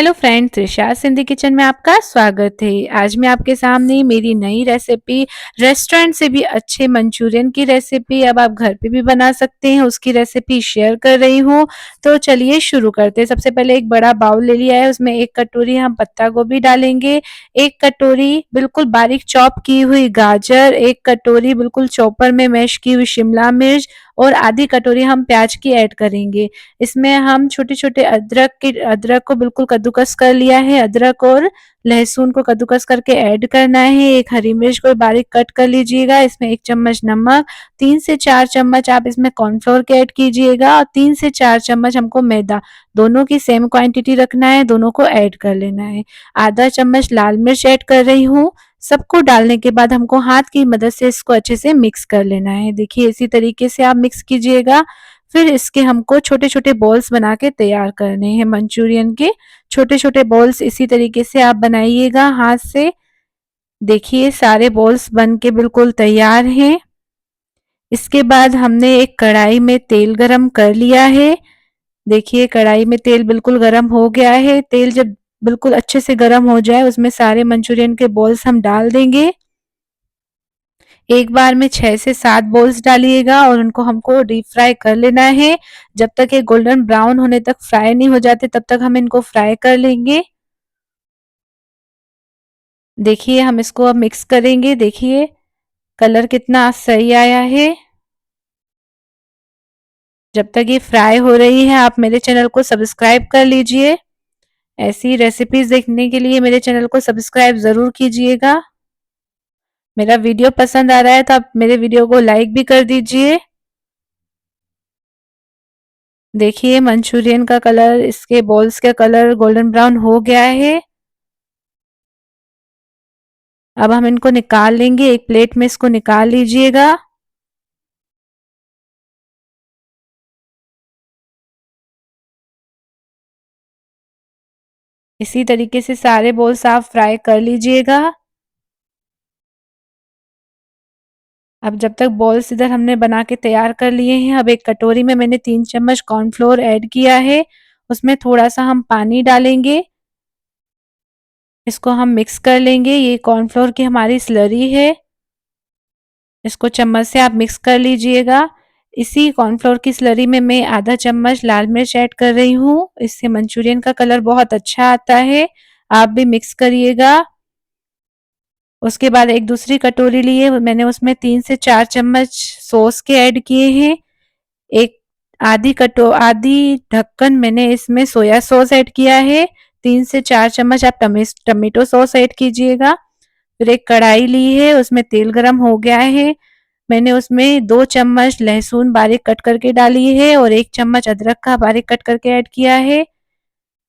Hello friend, Trisha Sindhi kitchen में आपका स्वागत है। आज मैं आपके सामने मेरी नई रेसिपी, रेस्टोरेंट से भी अच्छे मंचूरियन की रेसिपी अब आप घर पे भी बना सकते हैं, उसकी रेसिपी शेयर कर रही हूँ। तो चलिए शुरू करते हैं। सबसे पहले एक बड़ा बाउल ले लिया है, उसमें 1 कटोरी हम पत्ता गोभी डालेंगे, 1 कटोरी बिल्कुल बारीक चॉप की हुई गाजर, 1 कटोरी बिल्कुल चॉपर में मैश की हुई शिमला मिर्च और आधी कटोरी हम प्याज की ऐड करेंगे। इसमें हम छोटे-छोटे अदरक को बिल्कुल कद्दूकस कर लिया है। अदरक और लहसुन को कद्दूकस करके ऐड करना है। 1 हरी मिर्च को बारीक कट कर लीजिएगा। इसमें 1 चम्मच नमक, 3 से 4 चम्मच आप इसमें कॉर्नफ्लोर के ऐड कीजिएगा और 3 से 4 चम्मच हमको मैदा, दोनों की सेम क्वांटिटी रखना है, दोनों को ऐड कर लेना है। आधा चम्मच लाल मिर्च ऐड कर रही हूँ। सबको डालने के बाद हमको हाथ की मदद से इसको अच्छे से मिक्स कर लेना है। देखिए इसी तरीके से आप मिक्स कीजिएगा। फिर इसके हमको छोटे-छोटे बॉल्स बना के तैयार करने हैं मंचूरियन के। छोटे-छोटे बॉल्स इसी तरीके से आप बनाइएगा हाथ से। देखिए सारे बॉल्स बन के बिल्कुल तैयार हैं। इसके बाद हमने एक कढ़ाई में तेल गरम कर लिया है। देखिए कढ़ाई में तेल बिल्कुल गरम हो गया है। तेल जब बिल्कुल अच्छे से गरम हो जाए उसमें सारे मंचूरियन के बॉल्स हम डाल देंगे। एक बार में 6 से 7 बॉल्स डालिएगा और उनको हमको डीप फ्राई कर लेना है। जब तक ये गोल्डन ब्राउन होने तक फ्राई नहीं हो जाते तब तक हम इनको फ्राई कर लेंगे। देखिए हम इसको अब मिक्स करेंगे। देखिए कलर कितना सही आया है। जब तक ये फ्राई हो रही है आप मेरे चैनल को सब्सक्राइब कर लीजिए। ऐसी रेसिपीज देखने के लिए मेरे चैनल को सब्सक्राइब ज़रूर कीजिएगा। मेरा वीडियो पसंद आ रहा है तो आप मेरे वीडियो को लाइक भी कर दीजिए। देखिए मंचूरियन का कलर, इसके बॉल्स का कलर गोल्डन ब्राउन हो गया है। अब हम इनको निकाल लेंगे। एक प्लेट में इसको निकाल लीजिएगा। इसी तरीके से सारे बॉल्स आप फ्राई कर लीजिएगा। अब जब तक बॉल्स इधर हमने बना के तैयार कर लिए हैं, अब एक कटोरी में मैंने 3 चम्मच कॉर्नफ्लोर ऐड किया है। उसमें थोड़ा-सा हम पानी डालेंगे। इसको हम मिक्स कर लेंगे। ये कॉर्नफ्लोर की हमारी स्लरी है। इसको चम्मच से आप मिक्स कर लीजिएगा। इसी कॉर्नफ्लोर की स्लरी में मैं आधा चम्मच लाल मिर्च ऐड कर रही हूँ। इससे मंचूरियन का कलर बहुत अच्छा आता है। आप भी मिक्स करिएगा। उसके बाद एक दूसरी कटोरी लिए, मैंने उसमें 3 से 4 चम्मच सॉस के ऐड किए हैं। एक आधी ढक्कन मैंने इसमें सोया सॉस ऐड किया है। 3 से 4 चम्मच आप टमेटो सॉस ऐड कीजिएगा। फिर एक कढ़ाई ली है, उसमें तेल गरम हो गया है। मैंने उसमें 2 चम्मच लहसुन बारीक कट करके डाली है और 1 चम्मच अदरक का बारीक कट करके ऐड किया है।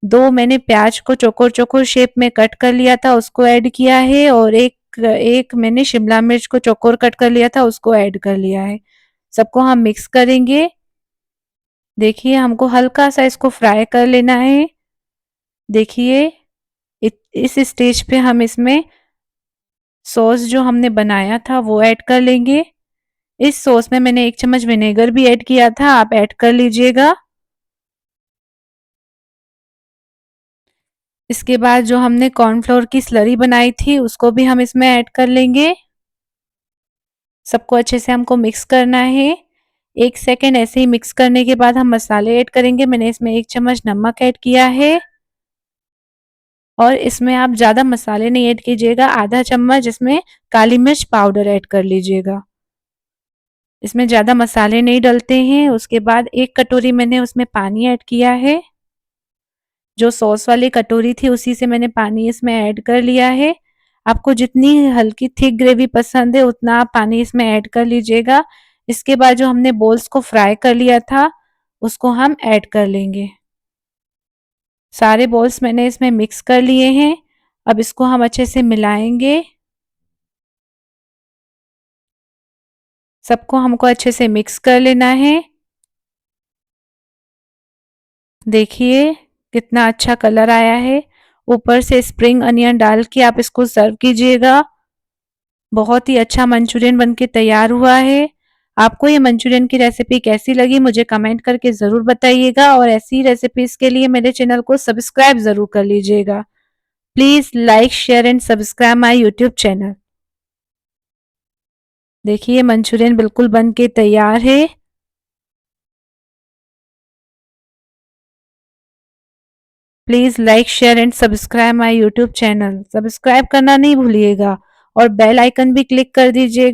2 मैंने प्याज को चौकोर-चौकोर शेप में कट कर लिया था, उसको ऐड किया है और एक मैंने शिमला मिर्च को चौकोर कट कर लिया था, उसको ऐड कर लिया है। सबको हम मिक्स करेंगे। देखिए हमको हल्का-सा इसको फ्राई कर लेना है। देखिए इस स्टेज पे हम इसमें सॉस जो हमने बनाया था वो ऐड कर लेंगे। इस सॉस में मैंने 1 चम्मच विनेगर भी ऐड किया था, आप ऐड कर लीजिएगा। इसके बाद जो हमने कॉर्नफ्लोर की स्लरी बनाई थी उसको भी हम इसमें ऐड कर लेंगे। सबको अच्छे से हमको मिक्स करना है। 1 सेकंड ऐसे ही मिक्स करने के बाद हम मसाले ऐड करेंगे। मैंने इसमें 1 चम्मच नमक ऐड किया है और इसमें आप ज़्यादा मसाले नहीं ऐड कीजिएगा। आधा चम्मच इसमें काली मिर्च पाउडर ऐड कर लीजिएगा। इसमें ज़्यादा मसाले नहीं डलते हैं। उसके बाद 1 कटोरी मैंने उसमें पानी ऐड किया है। जो सॉस वाली कटोरी थी उसी से मैंने पानी इसमें ऐड कर लिया है। आपको जितनी हल्की थिक ग्रेवी पसंद है उतना आप पानी इसमें ऐड कर लीजिएगा। इसके बाद जो हमने बॉल्स को फ्राई कर लिया था उसको हम ऐड कर लेंगे। सारे बॉल्स मैंने इसमें मिक्स कर लिए हैं। अब इसको हम अच्छे से मिलाएंगे। सबको हमको अच्छे से मिक्स कर लेना है। देखिए कितना अच्छा कलर आया है। ऊपर से स्प्रिंग अनियन डाल के आप इसको सर्व कीजिएगा। बहुत ही अच्छा मंचूरियन बनके तैयार हुआ है। आपको ये मंचूरियन की रेसिपी कैसी लगी मुझे कमेंट करके ज़रूर बताइएगा और ऐसी ही रेसिपीज़ के लिए मेरे चैनल को सब्सक्राइब ज़रूर कर लीजिएगा। Please like, share and subscribe my YouTube channel. देखिए मंचूरियन बिल्कुल बन के तैयार है। Please like, share and subscribe my YouTube channel. Subscribe करना नहीं भूलिएगा और बेल आइकन भी क्लिक कर दीजिएगा।